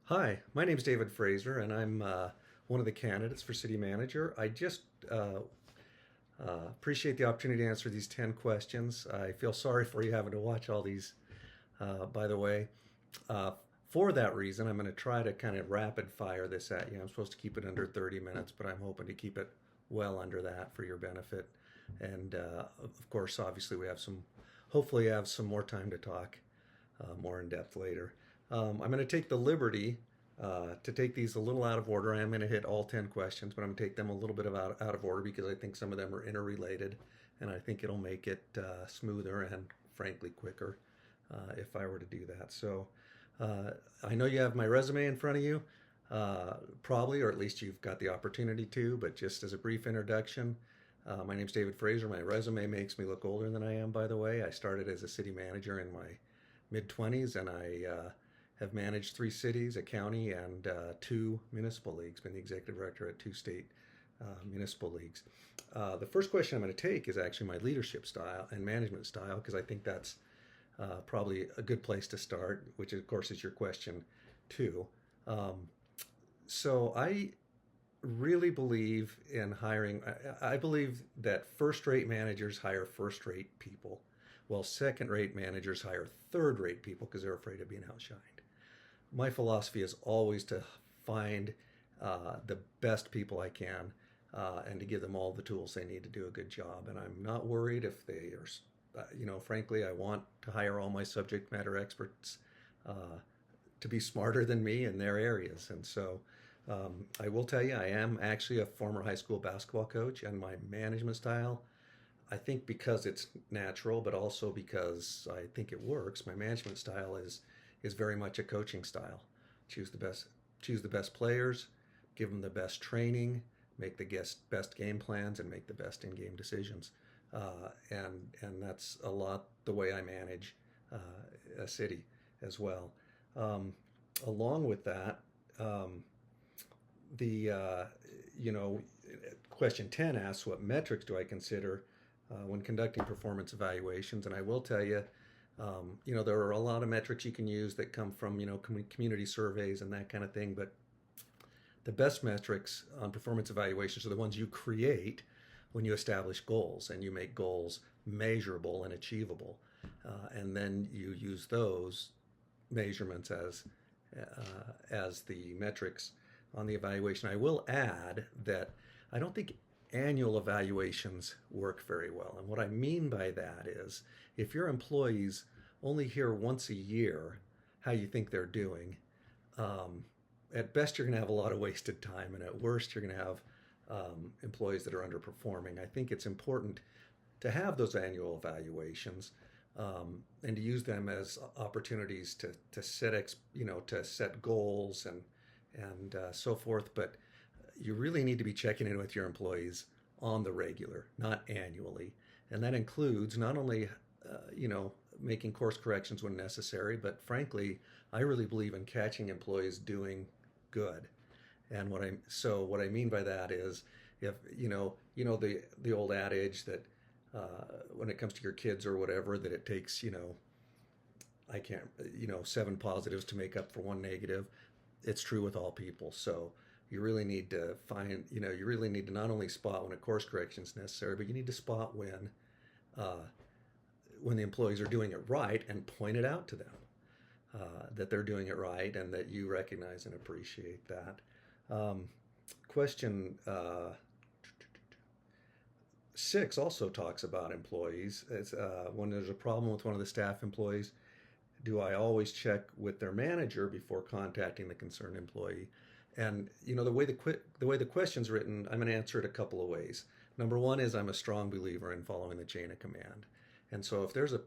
Hi, my name is David Fraser, and I'm one of the candidates for city manager. I just appreciate the opportunity to answer these 10 questions. I feel sorry for you having to watch all these, by the way. Uh, for that reason, I'm going to try to kind of rapid fire this at you. I'm supposed to keep it under 30 minutes, but I'm hoping to keep it well under that for your benefit. And of course, obviously, hopefully, have some more time to talk more in depth later. I'm going to take the liberty to take these a little out of order. I am going to hit all 10 questions, but I'm going to take them a little bit out of order because I think some of them are interrelated, and I think it'll make it smoother and, frankly, quicker if I were to do that. So I know you have my resume in front of you, probably, or at least you've got the opportunity to, but just as a brief introduction, my name's David Fraser. My resume makes me look older than I am, by the way. I started as a city manager in my mid 20s, and I have managed 3 cities, a county, and 2 municipal leagues. Been the executive director at 2 state municipal leagues. The first question I'm going to take is actually my leadership style and management style, because I think that's probably a good place to start, which of course is your question too. Um, so I really believe in hiring. I believe that first-rate managers hire first-rate people, while second-rate managers hire third-rate people because they're afraid of being outshined. My philosophy is always to find the best people I can and to give them all the tools they need to do a good job. And I'm not worried if they are, frankly, I want to hire all my subject matter experts to be smarter than me in their areas. And so I will tell you, I am actually a former high school basketball coach, and my management style, I think because it's natural, but also because I think it works, my management style is very much a coaching style. Choose the best players, give them the best training, make the best game plans, and make the best in-game decisions. And that's a lot the way I manage a city as well. Um, Along with that, the question 10 asks, what metrics do I consider when conducting performance evaluations? And I will tell you, there are a lot of metrics you can use that come from, community surveys and that kind of thing. But the best metrics on performance evaluations are the ones you create when you establish goals and you make goals measurable and achievable. And then you use those measurements as the metrics on the evaluation. I will add that I don't think annual evaluations work very well. And what I mean by that is if your employees only hear once a year how you think they're doing, at best you're going to have a lot of wasted time, and at worst you're going to have employees that are underperforming. I think it's important to have those annual evaluations and to use them as opportunities to set goals and so forth. But you really need to be checking in with your employees on the regular, not annually. And that includes not only, making course corrections when necessary, but frankly, I really believe in catching employees doing good. And what I mean by that is, if the old adage that when it comes to your kids or whatever, that it takes I can't 7 positives to make up for 1 negative. It's true with all people. So you really need to you really need to not only spot when a course correction is necessary, but you need to spot when the employees are doing it right and point it out to them that they're doing it right and that you recognize and appreciate that. Question 6 also talks about employees. It's when there's a problem with one of the staff employees, do I always check with their manager before contacting the concerned employee? And the way the question's written, I'm going to answer it a couple of ways. Number one is I'm a strong believer in following the chain of command. And so if there's a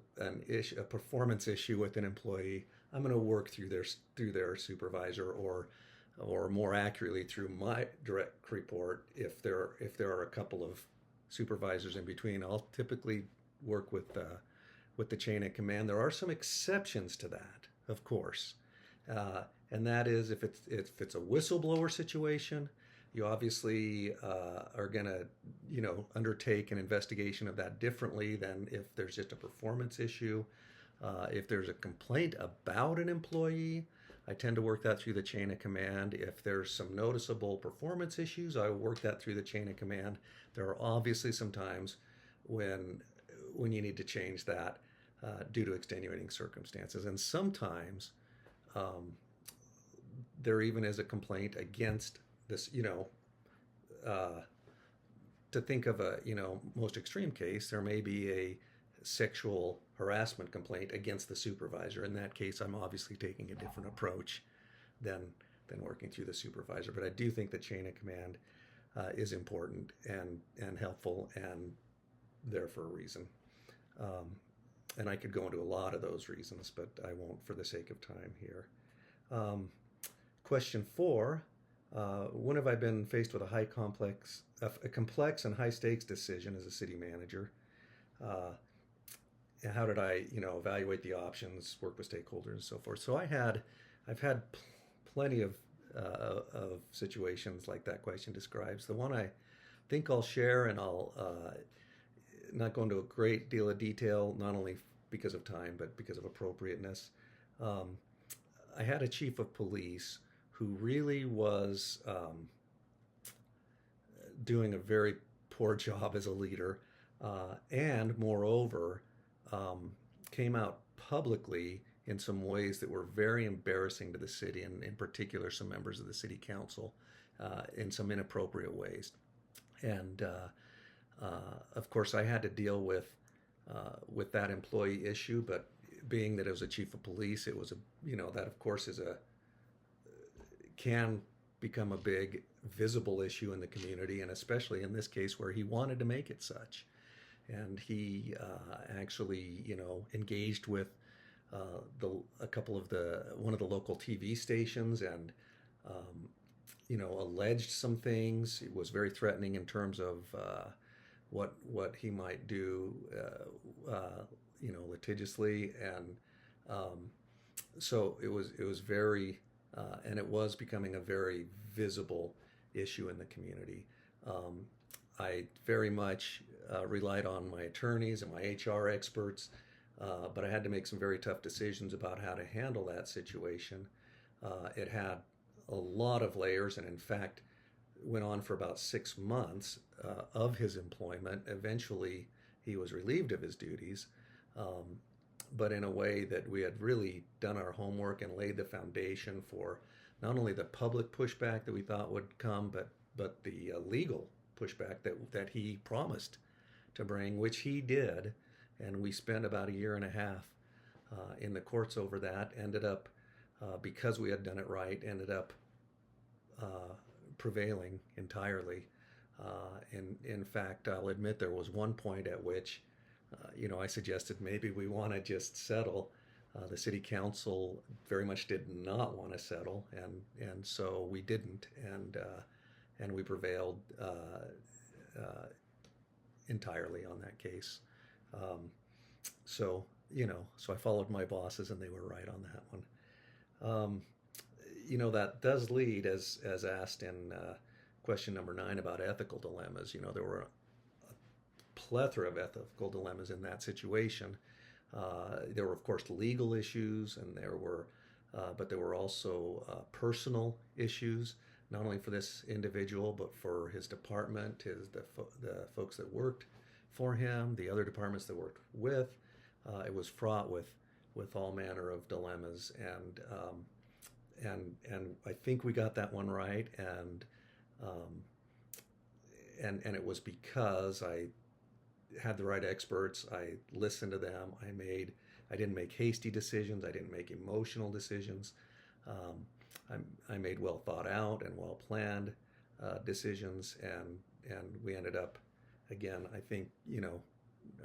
performance issue with an employee, I'm going to work through their supervisor, or more accurately through my direct report. If there are a couple of supervisors in between, I'll typically work with the chain of command. There are some exceptions to that, of course, and that is if it's a whistleblower situation, you obviously are going to undertake an investigation of that differently than if there's just a performance issue. If there's a complaint about an employee, I tend to work that through the chain of command. If there's some noticeable performance issues, I work that through the chain of command. There are obviously some times when you need to change that due to extenuating circumstances, and sometimes um, there even is a complaint against this. Uh, to think of a most extreme case, there may be a sexual harassment complaint against the supervisor. In that case, I'm obviously taking a different approach than working through the supervisor. But I do think the chain of command is important and helpful and there for a reason. Um, and I could go into a lot of those reasons, but I won't for the sake of time here. Um, Question 4. When have I been faced with a complex and high stakes decision as a city manager? Uh, how did I, evaluate the options, work with stakeholders, and so forth? So I've had plenty of situations like that question describes. The one I think I'll share, and I'll not go into a great deal of detail, not only because of time, but because of appropriateness. Um, I had a chief of police who really was doing a very poor job as a leader, and moreover, came out publicly in some ways that were very embarrassing to the city, and in particular, some members of the city council, in some inappropriate ways. And of course, I had to deal with that employee issue, but being that it was a chief of police, it was that of course can become a big visible issue in the community, and especially in this case where he wanted to make it such. And he actually, engaged with a couple of one of the local TV stations, and alleged some things. It was very threatening in terms of what he might do, litigiously, and so it was very, and it was becoming a very visible issue in the community. I very much relied on my attorneys and my HR experts, but I had to make some very tough decisions about how to handle that situation. It had a lot of layers, and in fact, went on for about 6 months of his employment. Eventually, he was relieved of his duties, but in a way that we had really done our homework and laid the foundation for not only the public pushback that we thought would come, but the legal pushback that he promised to bring, which he did. And we spent about a year and a half in the courts over that. Ended up, because we had done it right, ended up prevailing entirely. In fact, I'll admit there was one point at which, I suggested maybe we want to just settle. The city council very much did not want to settle, and so we didn't, and we prevailed entirely on that case. So I followed my bosses, and they were right on that one. That does lead, as asked in question number 9 about ethical dilemmas. There were a plethora of ethical dilemmas in that situation. There were, of course, legal issues, and but there were also personal issues, not only for this individual, but for his department, the folks that worked for him, the other departments that worked with. It was fraught with all manner of dilemmas, and I think we got that one right, and it was because I had the right experts. I listened to them. I didn't make hasty decisions. I didn't make emotional decisions. I made well thought out and well planned decisions, and we ended up, again, I think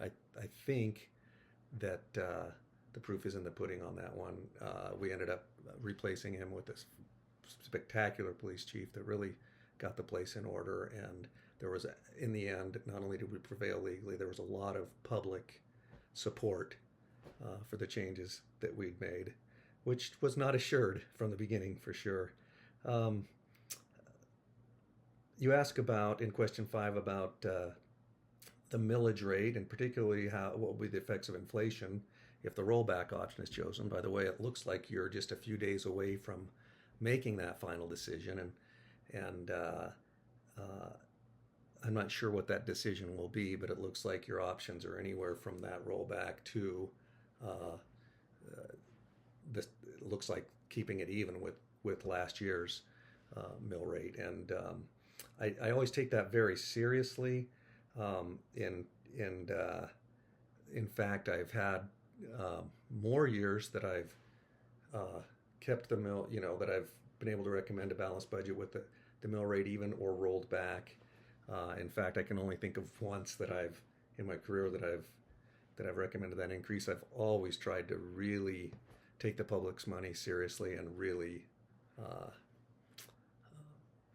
I think that the proof is in the pudding on that one. We ended up replacing him with this spectacular police chief that really got the place in order, and there was, in the end, not only did we prevail legally, there was a lot of public support for the changes that we'd made, which was not assured from the beginning, for sure. You ask about, in question 5, about the millage rate, and particularly what will be the effects of inflation if the rollback option is chosen. By the way, it looks like you're just a few days away from making that final decision, and I'm not sure what that decision will be, but it looks like your options are anywhere from that rollback to uh, this. It looks like keeping it even with last year's mill rate, and I always take that very seriously. In fact, I've had more years that I've kept the mill, that I've been able to recommend a balanced budget with the mill rate even or rolled back. In fact, I can only think of once that I've in my career that I've recommended that increase. I've always tried to really take the public's money seriously and really uh,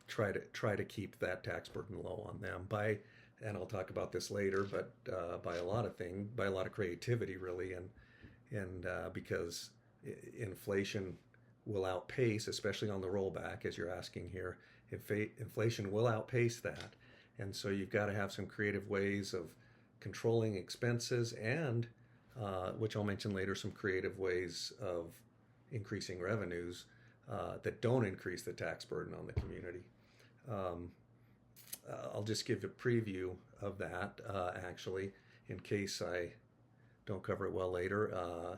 try to keep that tax burden low on them by, and I'll talk about this later, but by a lot of creativity really, and because inflation will outpace, especially on the rollback, as you're asking here, inflation will outpace that, and so you've got to have some creative ways of controlling expenses and, which I'll mention later, some creative ways of increasing revenues that don't increase the tax burden on the community. Um, I'll just give a preview of that, actually, in case I don't cover it well later.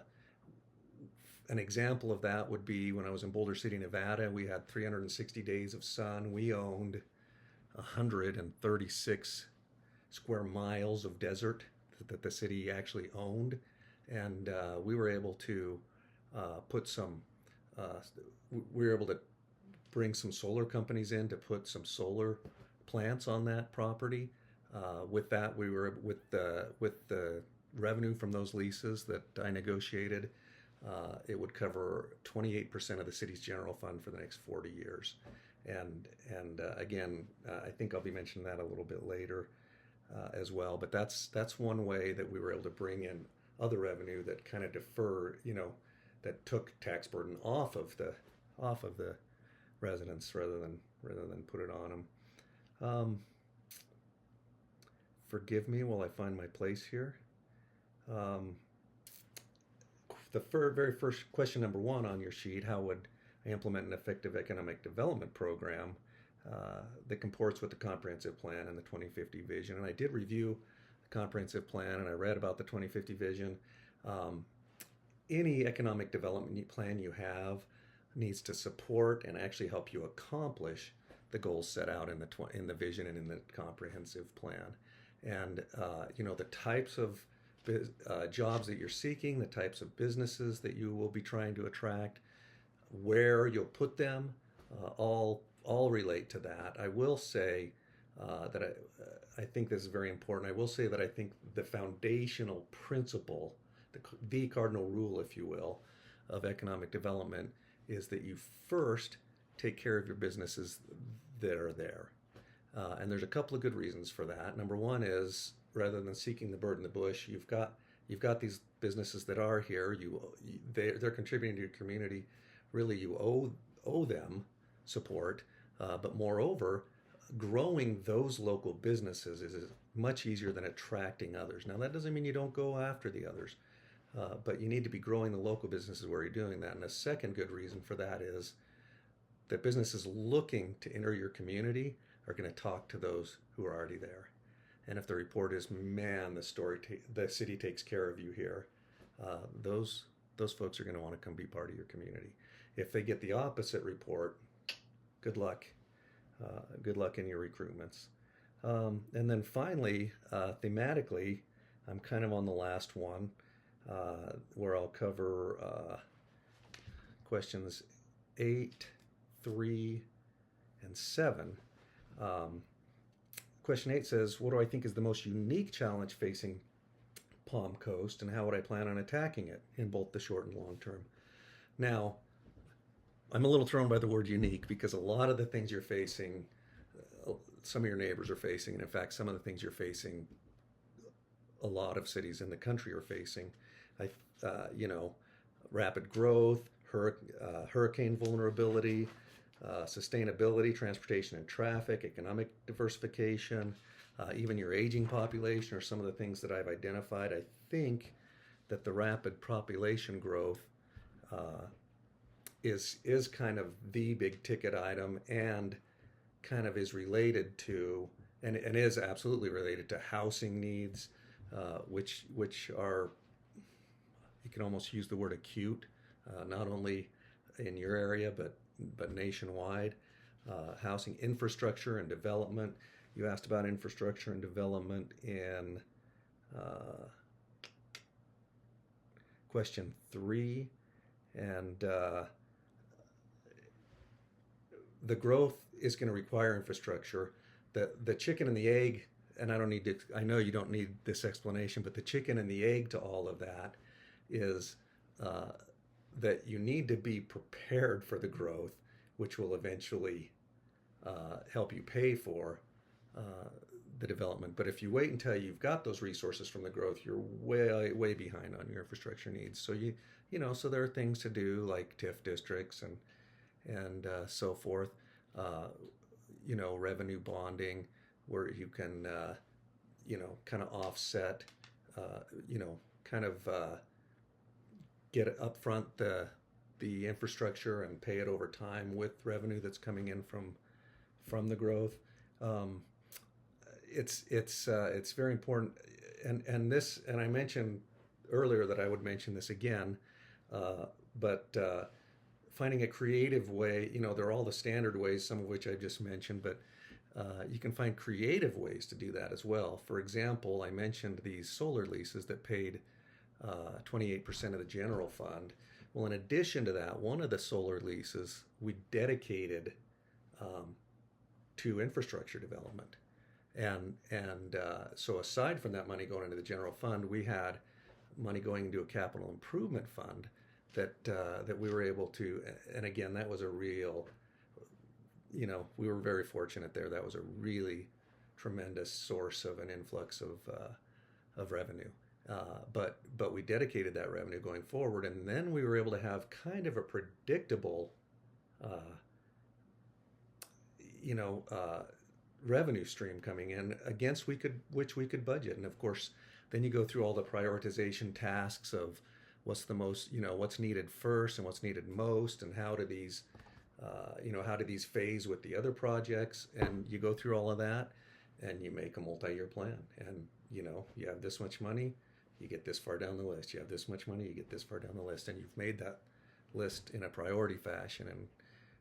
An example of that would be when I was in Boulder City, Nevada. We had 360 days of sun. We owned 136 square miles of desert that the city actually owned, and we were able to put some. We were able to bring some solar companies in to put some solar plants on that property. With that, we were with the revenue from those leases that I negotiated. It would cover 28% of the city's general fund for the next 40 years. And again, I think I'll be mentioning that a little bit later as well. But that's one way that we were able to bring in other revenue that kind of that took tax burden off of the residents rather than put it on them. Forgive me while I find my place here. The very first question, number one on your sheet: how would I implement an effective economic development program that comports with the comprehensive plan and the 2050 vision? And I did review the comprehensive plan, and I read about the 2050 vision. Any economic development plan you have needs to support and actually help you accomplish the goals set out in the vision and in the comprehensive plan. And the types of jobs that you're seeking, the types of businesses that you will be trying to attract, where you'll put them, all relate to that. I will say that I think this is very important. I will say that I think the foundational principle, the cardinal rule, if you will, of economic development is that you first take care of your businesses that are there. And there's a couple of good reasons for that. Number one is, rather than seeking the bird in the bush, you've got these businesses that are here. They're contributing to your community. Really, you owe them support. But moreover, growing those local businesses is much easier than attracting others. Now, that doesn't mean you don't go after the others, but you need to be growing the local businesses where you're doing that. And a second good reason for that is that businesses looking to enter your community are going to talk to those who are already there. And if the report is, man, the city takes care of you here, those folks are going to want to come be part of your community. If they get the opposite report, good luck. Good luck in your recruitments. And then finally, thematically, I'm kind of on the last one, where I'll cover questions 8, 3, and 7. Question 8 says, what do I think is the most unique challenge facing Palm Coast, and how would I plan on attacking it in both the short and long term? Now, I'm a little thrown by the word unique, because a lot of the things you're facing, some of your neighbors are facing, and in fact, some of the things you're facing, a lot of cities in the country are facing. Rapid growth, hurricane vulnerability, sustainability, transportation and traffic, economic diversification, even your aging population are some of the things that I've identified. I think that the rapid population growth uh, is kind of the big ticket item, and kind of is related to, and is absolutely related to housing needs, which are, you can almost use the word acute, not only in your area but nationwide. Housing infrastructure and development. You asked about infrastructure and development in uh, question 3, and the growth is going to require infrastructure. The chicken and the egg, and I don't need to. I know you don't need this explanation, but the chicken and the egg to all of that is uh, that you need to be prepared for the growth, which will eventually help you pay for uh, the development. But if you wait until you've got those resources from the growth, you're way behind on your infrastructure needs. So so there are things to do like TIF districts and so forth. Uh, revenue bonding, where you can kind of offset, kind of get upfront the infrastructure and pay it over time with revenue that's coming in from the growth. Um, it's very important, and I mentioned earlier that I would mention this again, but finding a creative way. There are all the standard ways, some of which I just mentioned, but you can find creative ways to do that as well. For example, I mentioned these solar leases that paid 28% of the general fund. Well, in addition to that, one of the solar leases we dedicated to infrastructure development. And so aside from that money going into the general fund, we had money going into a capital improvement fund that we were able to. And again, that was a real, we were very fortunate there. That was a really tremendous source of an influx of revenue. But we dedicated that revenue going forward, and then we were able to have kind of a predictable, revenue stream coming in against which we could budget. And of course, then you go through all the prioritization tasks of what's the most, what's needed first and what's needed most, and how do these phase with the other projects, and you go through all of that, and you make a multi-year plan, and you have this much money, you get this far down the list. You have this much money, you get this far down the list, and you've made that list in a priority fashion, in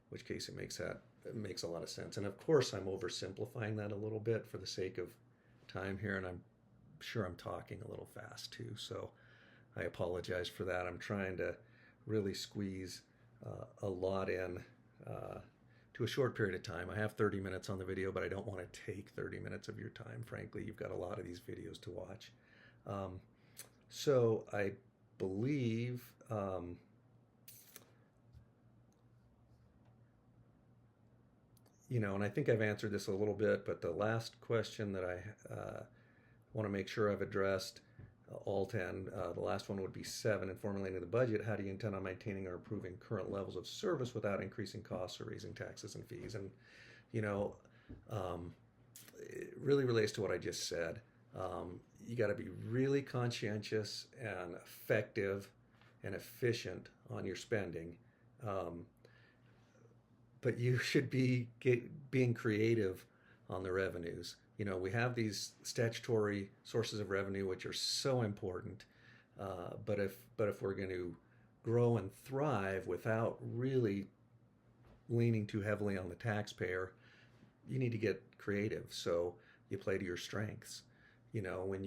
which case it makes a lot of sense. And of course, I'm oversimplifying that a little bit for the sake of time here, and I'm sure I'm talking a little fast too, so I apologize for that. I'm trying to really squeeze a lot in to a short period of time. I have 30 minutes on the video, but I don't want to take 30 minutes of your time. Frankly, you've got a lot of these videos to watch. So I believe and I think I've answered this a little bit, but the last question that I want to make sure I've addressed all 10. The last one would be 7. In formulating the budget, how do you intend on maintaining or improving current levels of service without increasing costs or raising taxes and fees? And, it really relates to what I just said. You got to be really conscientious and effective and efficient on your spending. But you should be being creative on the revenues. We have these statutory sources of revenue which are so important, but if we're going to grow and thrive without really leaning too heavily on the taxpayer, you need to get creative. So you play to your strengths. When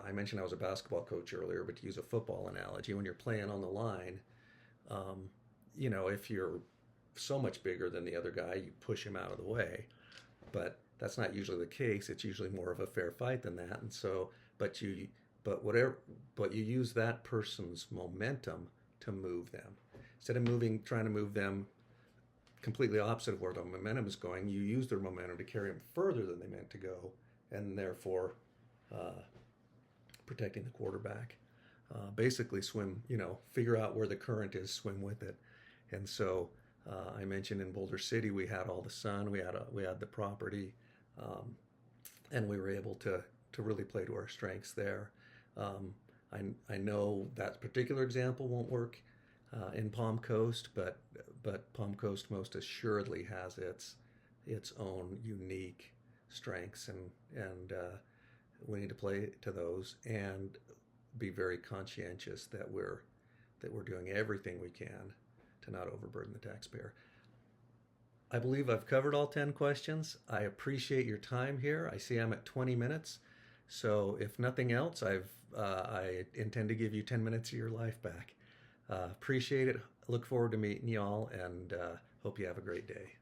I mentioned I was a basketball coach earlier, but to use a football analogy, when you're playing on the line, if you're so much bigger than the other guy, you push him out of the way. But that's not usually the case. It's usually more of a fair fight than that. And so, but you use that person's momentum to move them. Instead of trying to move them completely opposite of where the momentum is going, you use their momentum to carry them further than they meant to go, and therefore protecting the quarterback. Basically figure out where the current is, swim with it. And so I mentioned in Boulder City, we had all the sun, we had the property, and we were able to really play to our strengths there. I know that particular example won't work in Palm Coast, but Palm Coast most assuredly has its own unique strengths, and we need to play to those and be very conscientious that we're doing everything we can to not overburden the taxpayer. I believe I've covered all 10 questions. I appreciate your time here. I see I'm at 20 minutes. So if nothing else, I intend to give you 10 minutes of your life back. Appreciate it. Look forward to meeting y'all, and hope you have a great day.